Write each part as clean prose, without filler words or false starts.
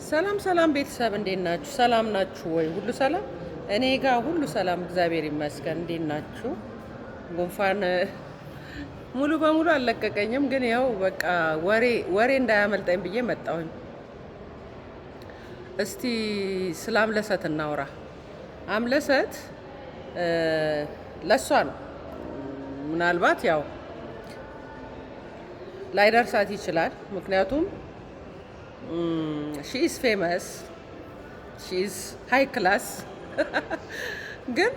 ሰላም ሰላም ቤተሰብ እንዴት ናችሁ? ሰላም ናችሁ ወይ? ሁሉ ሰላም? እኔ ጋር ሁሉ ሰላም እግዚአብሔር ይመስገን። እንዴት ናችሁ? ጉንፋን ሙሉ በሙሉ አልለቀቀኝም፣ ግን ያው በቃ ወሬ እንዳያመልጠኝ ብዬ መጣሁኝ። እስቲ ስለ አምለሰት እናውራ። አምለሰት ለሷ ነው ምናልባት ያው ላይደርሳት ይችላል። ምክንያቱም ሺ ኢዝ ፌመስ ሺ ኢዝ ሃይ ክላስ ግን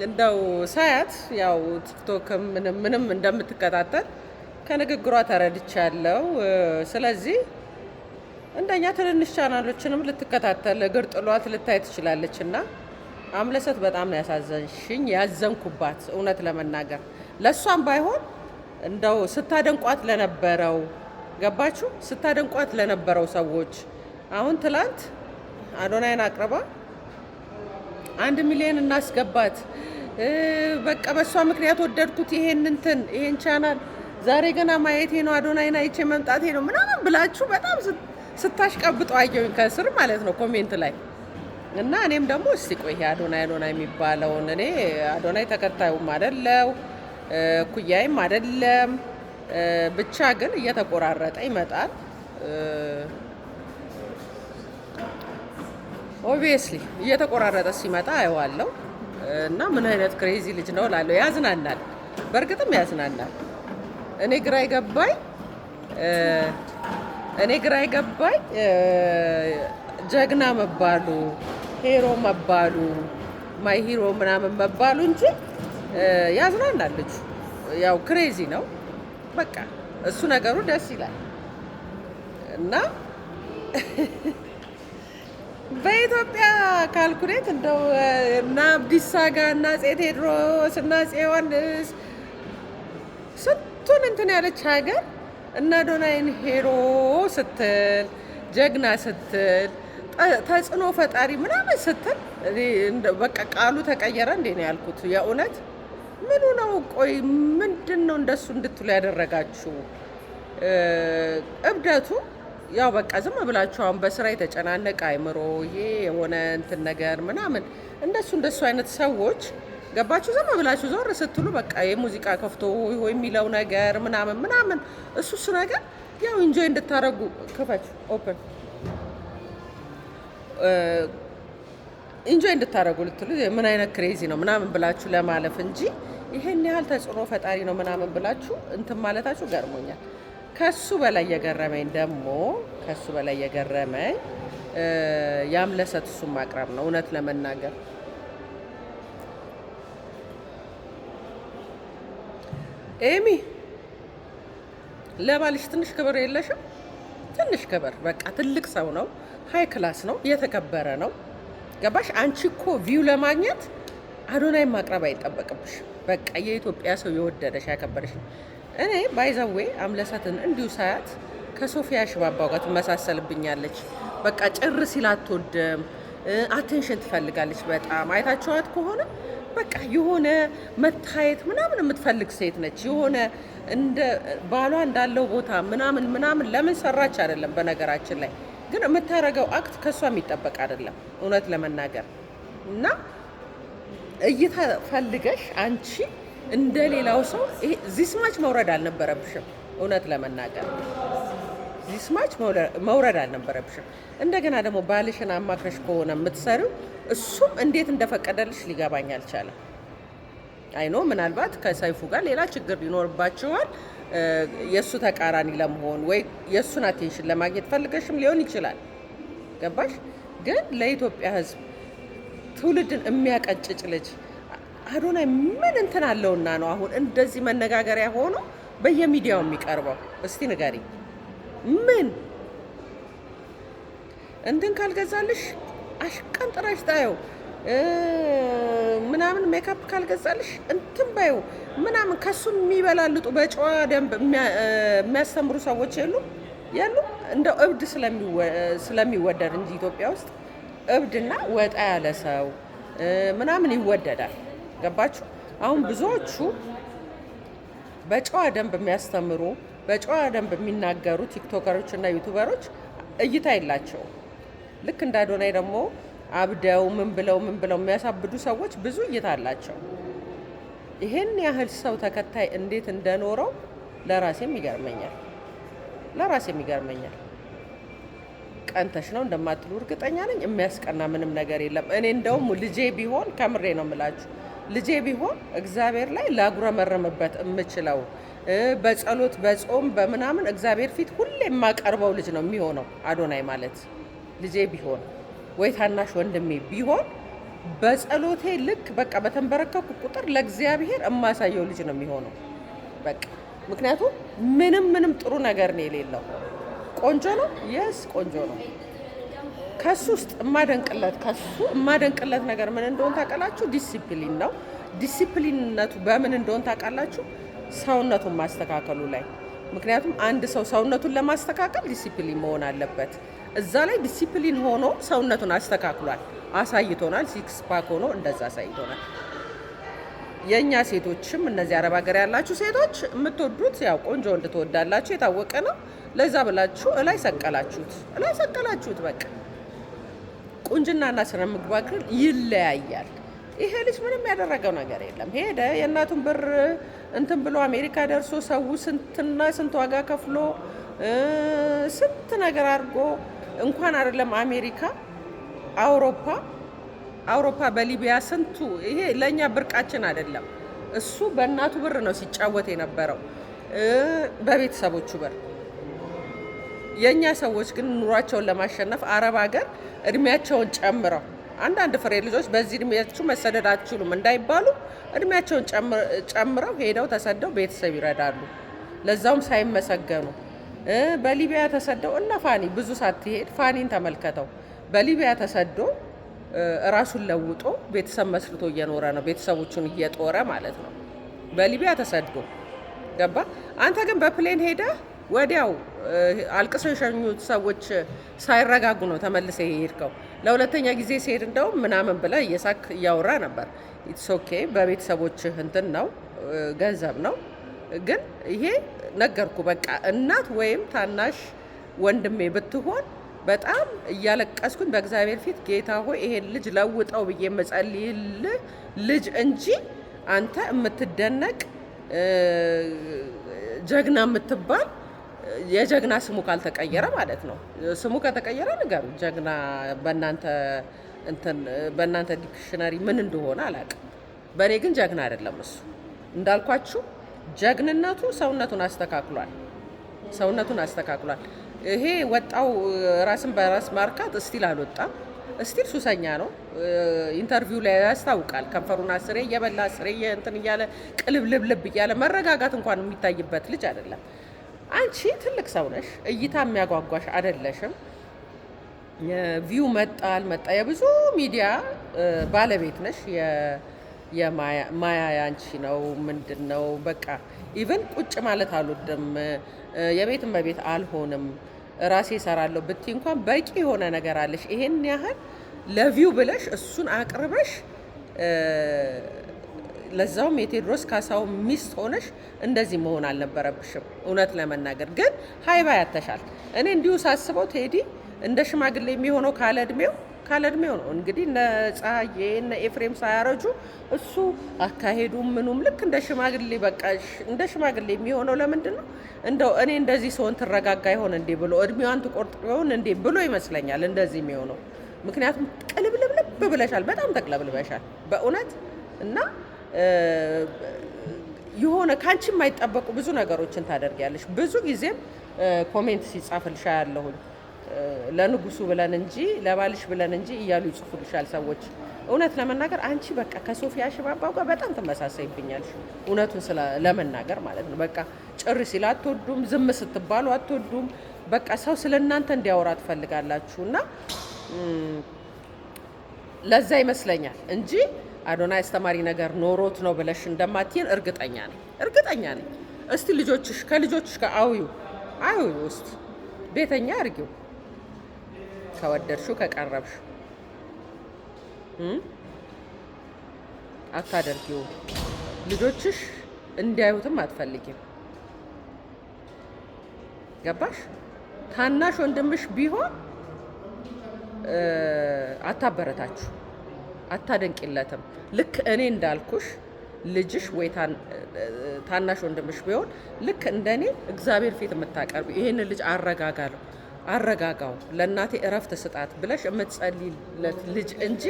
እንደው ሳያት ያው ቲክቶክም ምንም እንደምትከታተል ከንግግሯ ተረድቻለሁ። ስለዚህ እንደኛ ትንንሽ ቻናሎችንም ልትከታተል እግር ጥሏት ልታይ ትችላለች። እና አምለሰት በጣም ነው ያሳዘንሽኝ፣ ያዘንኩባት እውነት ለመናገር ለእሷም ባይሆን እንደው ስታደንቋት ለነበረው ገባችሁ? ስታደንቋት ለነበረው ሰዎች አሁን ትላንት አዶናይን አቅርባ 1 ሚሊዮን እናስገባት፣ በቃ በሷ ምክንያት ወደድኩት ይሄን ቻናል ዛሬ ገና ማየቴ ነው፣ አዶናይን አይቼ መምጣቴ ነው ምናምን ብላችሁ በጣም ስታሽቀብጡ አየሁኝ ከስር ማለት ነው ኮሜንት ላይ። እና እኔም ደግሞ እስቲ ቆይ ይሄ አዶናይ የሚባለውን እኔ አዶናይ ተከታዩም አይደለው ኩያይም አይደለም፣ ብቻ ግን እየተቆራረጠ ይመጣል። ኦብቪየስሊ እየተቆራረጠ ሲመጣ አየዋለሁ እና ምን አይነት ክሬዚ ልጅ ነው እላለሁ። ያዝናናል፣ በእርግጥም ያዝናናል። እኔ ግራ ይገባኝ ጀግና መባሉ ሄሮ መባሉ ማይ ሂሮ ምናምን መባሉ እንጂ ያዝናናል። ልጁ ያው ክሬዚ ነው በቃ እሱ ነገሩ ደስ ይላል። እና በኢትዮጵያ ካልኩሌት እንደው እና አብዲሳ ጋር እና አፄ ቴዎድሮስ እና አፄ ዮሐንስ ስንቱን እንትን ያለች ሀገር እና አዶናይን ሄሮ ስትል ጀግና ስትል ተጽዕኖ ፈጣሪ ምናምን ስትል በቃ ቃሉ ተቀየረ እንዴ ነው ያልኩት። የእውነት ምኑ ነው? ቆይ ምንድን ነው እንደሱ እንድትሉ ያደረጋችሁ? እብደቱ ያው በቃ ዝም ብላችሁ አሁን በስራ የተጨናነቀ አይምሮ ይሄ የሆነ እንትን ነገር ምናምን እንደሱ አይነት ሰዎች ገባችሁ? ዝም ብላችሁ ዞር ስትሉ በቃ የሙዚቃ ከፍቶ የሚለው ነገር ምናምን እሱ ነገር ያው ኢንጆይ እንድታረጉ ክፈች ኦፕን ኢንጆይ እንድታረጉ ልትሉ ምን አይነት ክሬዚ ነው ምናምን ብላችሁ ለማለፍ እንጂ ይሄን ያህል ተጽዕኖ ፈጣሪ ነው ምናምን ብላችሁ እንትን ማለታችሁ ገርሞኛል። ከሱ በላይ የገረመኝ የአምለሰት እሱን ማቅረብ ነው እውነት ለመናገር። ኤሚ ለባልሽ ትንሽ ክብር የለሽም? ትንሽ ክብር በቃ ትልቅ ሰው ነው፣ ሃይ ክላስ ነው፣ የተከበረ ነው። ገባሽ? አንቺ እኮ ቪው ለማግኘት አዶናይ ማቅረብ አይጠበቅብሽ። በቃ የኢትዮጵያ ሰው የወደደሽ ያከበረሽ። እኔ ባይዘዌ አምለሰትን እንዲሁ ሳያት ከሶፊያ ሽባባው ጋር ትመሳሰልብኛለች። በቃ ጭር ሲል አትወድም፣ አቴንሽን ትፈልጋለች በጣም። አይታችኋት ከሆነ በቃ የሆነ መታየት ምናምን የምትፈልግ ሴት ነች። የሆነ እንደ ባሏ እንዳለው ቦታ ምናምን ለምን ሰራች አይደለም። በነገራችን ላይ ግን የምታረገው አክት ከሷ የሚጠበቅ አይደለም እውነት ለመናገር። እና እይታ ፈልገሽ አንቺ እንደ ሌላው ሰው ዚስማች መውረድ አልነበረብሽም እውነት ለመናገር ዚስማች መውረድ አልነበረብሽም። እንደገና ደግሞ ባልሽን አማክረሽ ከሆነ የምትሰሪው እሱም እንዴት እንደፈቀደልሽ ሊገባኝ አልቻለም። አይኖ ምናልባት ከሰይፉ ጋር ሌላ ችግር ሊኖርባቸዋል። የእሱ ተቃራኒ ለመሆን ወይ የእሱን አቴንሽን ለማግኘት ፈልገሽም ሊሆን ይችላል። ገባሽ? ግን ለኢትዮጵያ ሕዝብ ትውልድን የሚያቀጭጭ ልጅ አዶናይ ምን እንትን አለውና ነው አሁን እንደዚህ መነጋገሪያ ሆኖ በየሚዲያው የሚቀርበው? እስቲ ንገሪ። ምን እንትን ካልገዛልሽ አሽቀንጥራሽ ጣየው ምናምን ሜካፕ ካልገዛልሽ እንትን ባየው ምናምን ከሱ የሚበላልጡ በጨዋ ደንብ የሚያስተምሩ ሰዎች ያሉ እንደው እብድ ስለሚወደድ እንጂ ኢትዮጵያ ውስጥ እብድና ወጣ ያለ ሰው ምናምን ይወደዳል። ገባችሁ? አሁን ብዙዎቹ በጨዋ ደንብ የሚያስተምሩ በጨዋ ደንብ የሚናገሩ ቲክቶከሮች እና ዩቱበሮች እይታ የላቸውም። ልክ እንደ አዶናይ ደግሞ አብደው ምን ብለው የሚያሳብዱ ሰዎች ብዙ እይታ አላቸው። ይሄን ያህል ሰው ተከታይ እንዴት እንደኖረው ለራሴም ይገርመኛል። ቀንተሽ ነው እንደማትሉ እርግጠኛ ነኝ። የሚያስቀና ምንም ነገር የለም። እኔ እንደውም ልጄ ቢሆን ከምሬ ነው የምላችሁ፣ ልጄ ቢሆን እግዚአብሔር ላይ ላጉረመረምበት የምችለው በጸሎት በጾም በምናምን እግዚአብሔር ፊት ሁሌ የማቀርበው ልጅ ነው የሚሆነው አዶናይ ማለት። ልጄ ቢሆን ወይ ታናሽ ወንድሜ ቢሆን በጸሎቴ ልክ በቃ በተንበረከኩ ቁጥር ለእግዚአብሔር የማሳየው ልጅ ነው የሚሆነው በቃ። ምክንያቱም ምንም ጥሩ ነገር ነው የሌለው። ቆንጆ ነው፣ የስ ቆንጆ ነው። ከሱ ውስጥ የማደንቅለት ነገር ምን እንደሆነ ታውቃላችሁ? ዲሲፕሊን ነው። ዲሲፕሊንነቱ በምን እንደሆነ ታውቃላችሁ? ሰውነቱን ማስተካከሉ ላይ። ምክንያቱም አንድ ሰው ሰውነቱን ለማስተካከል ዲሲፕሊን መሆን አለበት። እዛ ላይ ዲሲፕሊን ሆኖ ሰውነቱን አስተካክሏል፣ አሳይቶናል። ሲክስ ፓክ ሆኖ እንደዛ አሳይቶናል። የእኛ ሴቶችም እነዚህ አረብ ሀገር ያላችሁ ሴቶች የምትወዱት ያው ቆንጆ ወንድ ትወዳላችሁ፣ የታወቀ ነው። ለዛ ብላችሁ እላይ ሰቀላችሁት። በቃ ቁንጅናና ስነ ምግባር ግን ይለያያል። ይሄ ልጅ ምንም ያደረገው ነገር የለም። ሄደ የእናቱን ብር እንትን ብሎ አሜሪካ ደርሶ ሰው ስንትና ስንት ዋጋ ከፍሎ ስንት ነገር አድርጎ እንኳን አይደለም አሜሪካ፣ አውሮፓ በሊቢያ ስንቱ። ይሄ ለእኛ ብርቃችን አይደለም። እሱ በእናቱ ብር ነው ሲጫወት የነበረው፣ በቤተሰቦቹ ብር። የእኛ ሰዎች ግን ኑሯቸውን ለማሸነፍ አረብ ሀገር እድሜያቸውን ጨምረው፣ አንዳንድ ፍሬ ልጆች በዚህ እድሜያችሁ መሰደድ አትችሉም እንዳይባሉ እድሜያቸውን ጨምረው ሄደው ተሰደው ቤተሰብ ይረዳሉ፣ ለዛውም ሳይመሰገኑ። በሊቢያ ተሰደው እነ ፋኒ ብዙ ሳትሄድ ፋኒን ተመልከተው። በሊቢያ ተሰዶ ራሱን ለውጦ ቤተሰብ መስርቶ እየኖረ ነው፣ ቤተሰቦቹን እየጦረ ማለት ነው። በሊቢያ ተሰዶ ገባ። አንተ ግን በፕሌን ሄደ ወዲያው አልቅሰው የሸኙት ሰዎች ሳይረጋጉ ነው ተመልሰ የሄድከው። ለሁለተኛ ጊዜ ሲሄድ እንደውም ምናምን ብለህ እየሳክ እያወራ ነበር። ኢትስ ኦኬ፣ በቤተሰቦችህ እንትን ነው ገንዘብ ነው። ግን ይሄ ነገርኩ በቃ እናት ወይም ታናሽ ወንድሜ ብትሆን በጣም እያለቀስኩኝ በእግዚአብሔር ፊት ጌታ ሆይ ይሄን ልጅ ለውጠው ብዬ የምጸልይልህ ልጅ እንጂ አንተ የምትደነቅ ጀግና የምትባል የጀግና ስሙ ካልተቀየረ ማለት ነው። ስሙ ከተቀየረ ንገሩ። ጀግና በእናንተ ዲክሽነሪ ምን እንደሆነ አላውቅም። በእኔ ግን ጀግና አይደለም እሱ። እንዳልኳችሁ ጀግንነቱ ሰውነቱን አስተካክሏል። ይሄ ወጣው ራስን በራስ ማርካት እስቲል አልወጣም። እስቲል ሱሰኛ ነው። ኢንተርቪው ላይ ያስታውቃል። ከንፈሩን አስሬ እየበላ አስሬ እንትን እያለ ቅልብልብልብ እያለ መረጋጋት እንኳን የሚታይበት ልጅ አይደለም። አንቺ ትልቅ ሰው ነሽ፣ እይታ የሚያጓጓሽ አይደለሽም። የቪው መጣ የብዙ ሚዲያ ባለቤት ነሽ። የማያ ያንቺ ነው ምንድን ነው በቃ ኢቨን ቁጭ ማለት አልወድም፣ የቤት እመቤት አልሆንም፣ ራሴ እሰራለሁ ብትይ እንኳን በቂ የሆነ ነገር አለሽ። ይሄን ያህል ለቪው ብለሽ እሱን አቅርበሽ ለዛውም የቴዎድሮስ ካሳው ሚስት ሆነሽ እንደዚህ መሆን አልነበረብሽም። እውነት ለመናገር ግን ሀይባ ያተሻል። እኔ እንዲሁ ሳስበው ቴዲ እንደ ሽማግሌ የሚሆነው ካለ እድሜው ነው። እንግዲህ እነ ፀሐዬ እነ ኤፍሬም ሳያረጁ እሱ አካሄዱ ምኑም ልክ እንደ ሽማግሌ በቃ እንደ ሽማግሌ የሚሆነው ለምንድን ነው? እንደው እኔ እንደዚህ ሰውን ትረጋጋ ይሆን እንዴ ብሎ እድሜዋን ትቆርጥ ይሆን እንዴ ብሎ ይመስለኛል እንደዚህ የሚሆነው። ምክንያቱም ቅልብልብልብ ብለሻል፣ በጣም ተቅለብልበሻል በእውነት እና የሆነ ካንቺ የማይጠበቁ ብዙ ነገሮችን ታደርጊያለሽ። ብዙ ጊዜም ኮሜንት ሲጻፍልሻ ያለሁኝ ለንጉሱ ብለን እንጂ ለባልሽ ብለን እንጂ እያሉ ይጽፉልሻል ሰዎች። እውነት ለመናገር አንቺ በቃ ከሶፊያ ሽባባው ጋር በጣም ትመሳሰይብኛለሽ፣ እውነቱን ለመናገር ማለት ነው። በቃ ጭር ሲል አትወዱም፣ ዝም ስትባሉ አትወዱም። በቃ ሰው ስለ እናንተ እንዲያወራ ትፈልጋላችሁ እና ለዛ ይመስለኛል እንጂ አዶናይ አስተማሪ ነገር ኖሮት ነው ብለሽ እንደማትይን እርግጠኛ ነኝ። እስቲ ከልጆችሽ ጋር አውዩ እስቲ ቤተኛ አርጊው ከወደድሽው ከቀረብሽው አታደርጊው። ልጆችሽ እንዲያዩትም አትፈልጊም። ገባሽ? ታናሽ ወንድምሽ ቢሆን አታበረታችሁ፣ አታደንቂለትም። ልክ እኔ እንዳልኩሽ ልጅሽ ወይ ታናሽ ወንድምሽ ቢሆን ልክ እንደኔ እግዚአብሔር ፊት የምታቀርቢ ይህን ልጅ አረጋጋው፣ ለእናቴ እረፍት ስጣት ብለሽ የምትጸልይለት ልጅ እንጂ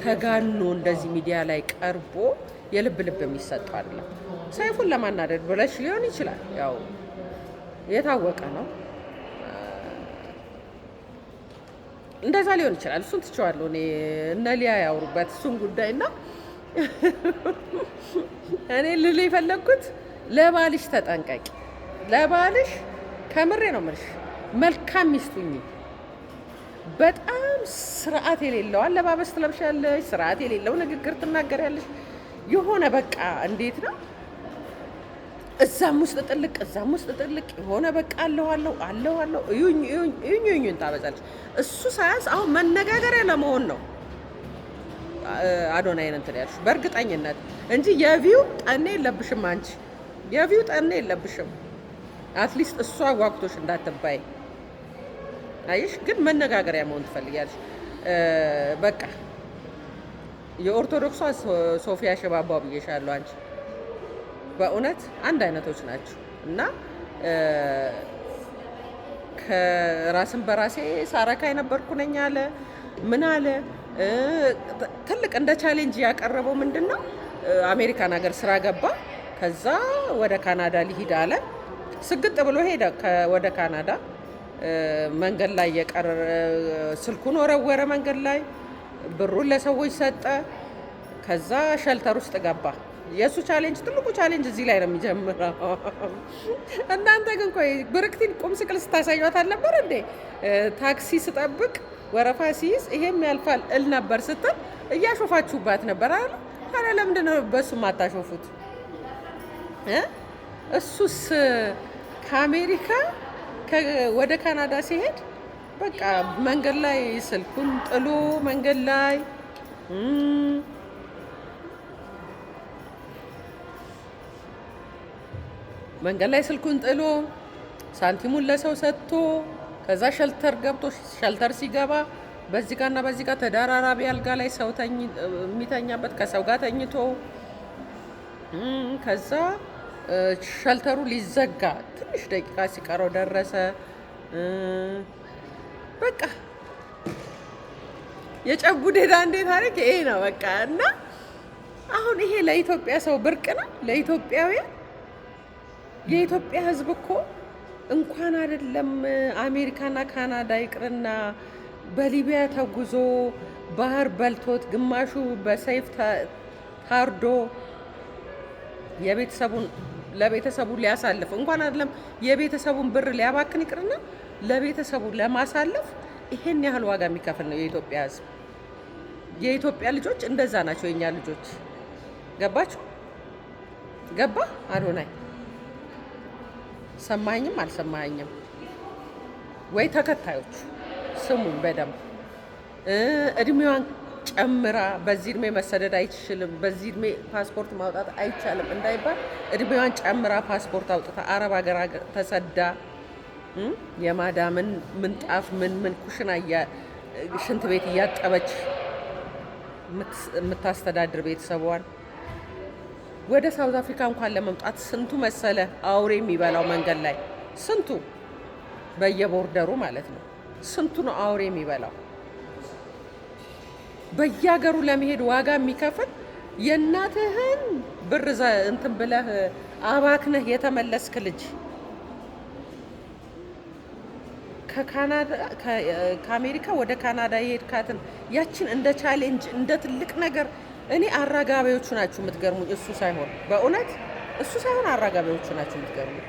ተጋኖ እንደዚህ ሚዲያ ላይ ቀርቦ የልብ ልብ የሚሰጠው አይደለም። ሰይፉን ለማናደድ ብለሽ ሊሆን ይችላል፣ ያው የታወቀ ነው። እንደዛ ሊሆን ይችላል። እሱን ትቼዋለሁ እኔ። እነ ሊያ ያወሩበት እሱን ጉዳይና እኔ ልል የፈለግኩት ለባልሽ ተጠንቀቂ። ለባልሽ ከምሬ ነው የምልሽ፣ መልካም ሚስት ሁኚ። በጣም ስርዓት የሌለው አለባበስ ትለብሻለሽ፣ ስርዓት የሌለው ንግግር ትናገሪያለሽ። የሆነ በቃ እንዴት ነው እዛም ውስጥ ጥልቅ እዛም ውስጥ ጥልቅ የሆነ በቃ አለዋለሁ እዩኝ ታበዛለች። እሱ ሳያንስ አሁን መነጋገሪያ ለመሆን ነው አዶናይን እንትን ያልሽ በእርግጠኝነት እንጂ የቪው ጠኔ የለብሽም። አንቺ የቪው ጠኔ የለብሽም። አትሊስት እሷ ዋግቶሽ እንዳትባይ አይሽ። ግን መነጋገሪያ መሆን ትፈልጊያለሽ። በቃ የኦርቶዶክሷ ሶፊያ ሽባባው ብዬሻለሁ። አንቺ በእውነት አንድ አይነቶች ናቸው እና ከራስን በራሴ ሳረካ የነበርኩ ነኝ አለ። ምን አለ ትልቅ እንደ ቻሌንጅ ያቀረበው ምንድን ነው? አሜሪካን ሀገር ስራ ገባ። ከዛ ወደ ካናዳ ሊሄድ አለ። ስግጥ ብሎ ሄደ ወደ ካናዳ። መንገድ ላይ ስልኩን ወረወረ። መንገድ ላይ ብሩን ለሰዎች ሰጠ። ከዛ ሸልተር ውስጥ ገባ። የእሱ ቻሌንጅ ትልቁ ቻሌንጅ እዚህ ላይ ነው የሚጀምረው። እናንተ ግን ቆይ ብርክቲን ቁም ስቅል ስታሳዩት አልነበር እንዴ? ታክሲ ስጠብቅ ወረፋ ሲይዝ ይሄም ያልፋል እል ነበር ስትል እያሾፋችሁባት ነበር አይደል? ታዲያ ለምንድን ነው በሱ ማታሾፉት? እሱስ ከአሜሪካ ወደ ካናዳ ሲሄድ በቃ መንገድ ላይ ስልኩን ጥሎ መንገድ ላይ ስልኩን ጥሎ ሳንቲሙን ለሰው ሰጥቶ ከዛ ሸልተር ገብቶ ሸልተር ሲገባ በዚህ ጋርና በዚህ ጋር ተደራራቢ አልጋ ላይ ሰው የሚተኛበት ከሰው ጋር ተኝቶ ከዛ ሸልተሩ ሊዘጋ ትንሽ ደቂቃ ሲቀረው ደረሰ። በቃ የጨቡዴ ዳንዴ ታሪክ ይሄ ነው በቃ። እና አሁን ይሄ ለኢትዮጵያ ሰው ብርቅ ነው። ለኢትዮጵያውያን የኢትዮጵያ ሕዝብ እኮ እንኳን አይደለም አሜሪካና ካናዳ ይቅርና በሊቢያ ተጉዞ ባህር በልቶት ግማሹ በሰይፍ ታርዶ ለቤተሰቡ ሊያሳልፍ እንኳን አይደለም የቤተሰቡን ብር ሊያባክን ይቅርና ለቤተሰቡ ለማሳለፍ ይሄን ያህል ዋጋ የሚከፍል ነው የኢትዮጵያ ሕዝብ። የኢትዮጵያ ልጆች እንደዛ ናቸው። የኛ ልጆች ገባችሁ? ገባ አዶናይ? ሰማኝም አልሰማኝም ወይ ተከታዮች ስሙኝ በደንብ። እድሜዋን ጨምራ በዚህ እድሜ መሰደድ አይችልም፣ በዚህ እድሜ ፓስፖርት ማውጣት አይቻልም እንዳይባል እድሜዋን ጨምራ ፓስፖርት አውጥታ አረብ ሀገር ተሰዳ የማዳምን ምንጣፍ ምን ኩሽና ሽንት ቤት እያጠበች የምታስተዳድር ቤተሰቧን ወደ ሳውዝ አፍሪካ እንኳን ለመምጣት ስንቱ መሰለ አውሬ የሚበላው መንገድ ላይ ስንቱ በየቦርደሩ ማለት ነው። ስንቱ ነው አውሬ የሚበላው በየሀገሩ ለመሄድ ዋጋ የሚከፍል የእናትህን ብር እንትን ብለህ አባክነህ የተመለስክ ልጅ ከአሜሪካ ወደ ካናዳ የሄድካትን ያችን እንደ ቻሌንጅ እንደ ትልቅ ነገር እኔ አራጋቢዎቹ ናችሁ የምትገርሙኝ። እሱ ሳይሆን በእውነት እሱ ሳይሆን አራጋቢዎቹ ናችሁ የምትገርሙኝ።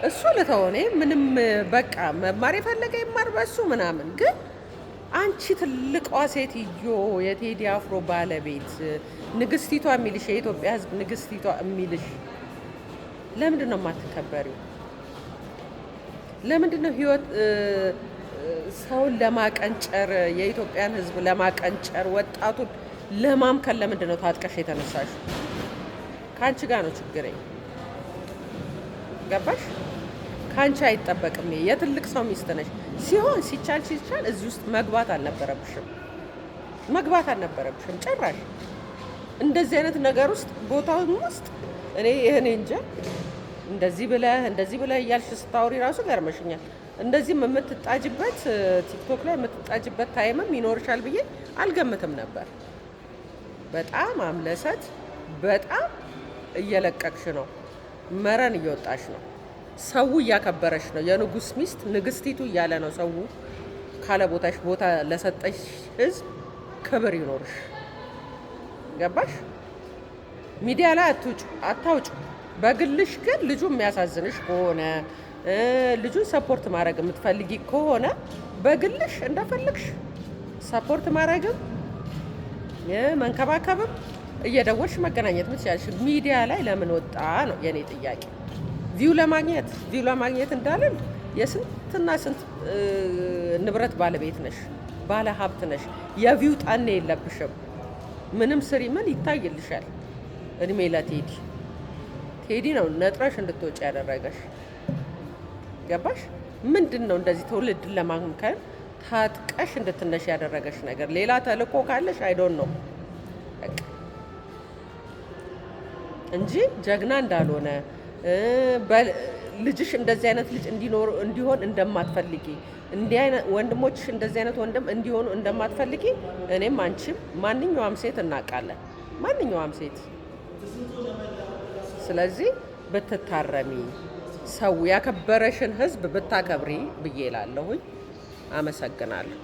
እሱ ልተሆኔ ምንም በቃ መማር የፈለገ ይማር በሱ ምናምን። ግን አንቺ ትልቋ ሴትዮ የቴዲ አፍሮ ባለቤት ንግስቲቷ የሚልሽ የኢትዮጵያ ሕዝብ ንግስቲቷ የሚልሽ ለምንድን ነው የማትከበሪው? ለምንድን ነው ህይወት ሰውን ለማቀንጨር የኢትዮጵያን ሕዝብ ለማቀንጨር ወጣቱን ለማምከን ለምንድን ነው ታጥቀሽ የተነሳሽው? ከአንቺ ጋር ነው ችግሬ። ገባሽ? ከአንቺ አይጠበቅም። የትልቅ ሰው ሚስት ነሽ። ሲቻል እዚህ ውስጥ መግባት አልነበረብሽም ጭራሽ። እንደዚህ አይነት ነገር ውስጥ ቦታውን ውስጥ እኔ እንጃ። እንደዚህ ብለህ እያልሽ ስታወሪ ራሱ ገርመሽኛል። እንደዚህም የምትጣጅበት ቲክቶክ ላይ የምትጣጅበት ታይምም ይኖርሻል ብዬ አልገምትም ነበር። በጣም አምለሰት፣ በጣም እየለቀቅሽ ነው፣ መረን እየወጣሽ ነው። ሰው እያከበረሽ ነው። የንጉስ ሚስት ንግስቲቱ እያለ ነው ሰው። ካለ ቦታሽ ቦታ ለሰጠሽ ህዝብ ክብር ይኖርሽ። ገባሽ? ሚዲያ ላይ አታውጭ። በግልሽ ግን ልጁ የሚያሳዝንሽ ከሆነ ልጁን ሰፖርት ማድረግ የምትፈልጊ ከሆነ በግልሽ እንደፈለግሽ ሰፖርት ማድረግም መንከባከብም እየደወልሽ መገናኘት ምትችያለሽ። ሚዲያ ላይ ለምን ወጣ ነው የኔ ጥያቄ። ቪው ለማግኘት እንዳለን የስንትና ስንት ንብረት ባለቤት ነሽ፣ ባለ ሀብት ነሽ። የቪው ጣኔ የለብሽም። ምንም ስሪ ምን ይታይልሻል? እድሜ ቴዲ ነው ነጥረሽ እንድትወጪ ያደረገሽ። ገባሽ? ምንድን ነው እንደዚህ ትውልድን ለማምከን ታጥቀሽ እንድትነሽ ያደረገሽ ነገር? ሌላ ተልእኮ ካለሽ አይዶን ነው እንጂ ጀግና እንዳልሆነ ልጅሽ እንደዚህ አይነት ልጅ እንዲሆን እንደማትፈልጊ፣ እንዲህ አይነት ወንድሞችሽ እንደዚህ አይነት ወንድም እንዲሆኑ እንደማትፈልጊ እኔም አንቺም ማንኛውም ሴት እናውቃለን። ማንኛውም ሴት። ስለዚህ ብትታረሚ፣ ሰው ያከበረሽን ህዝብ ብታከብሪ ብዬ እላለሁኝ። አመሰግናለሁ።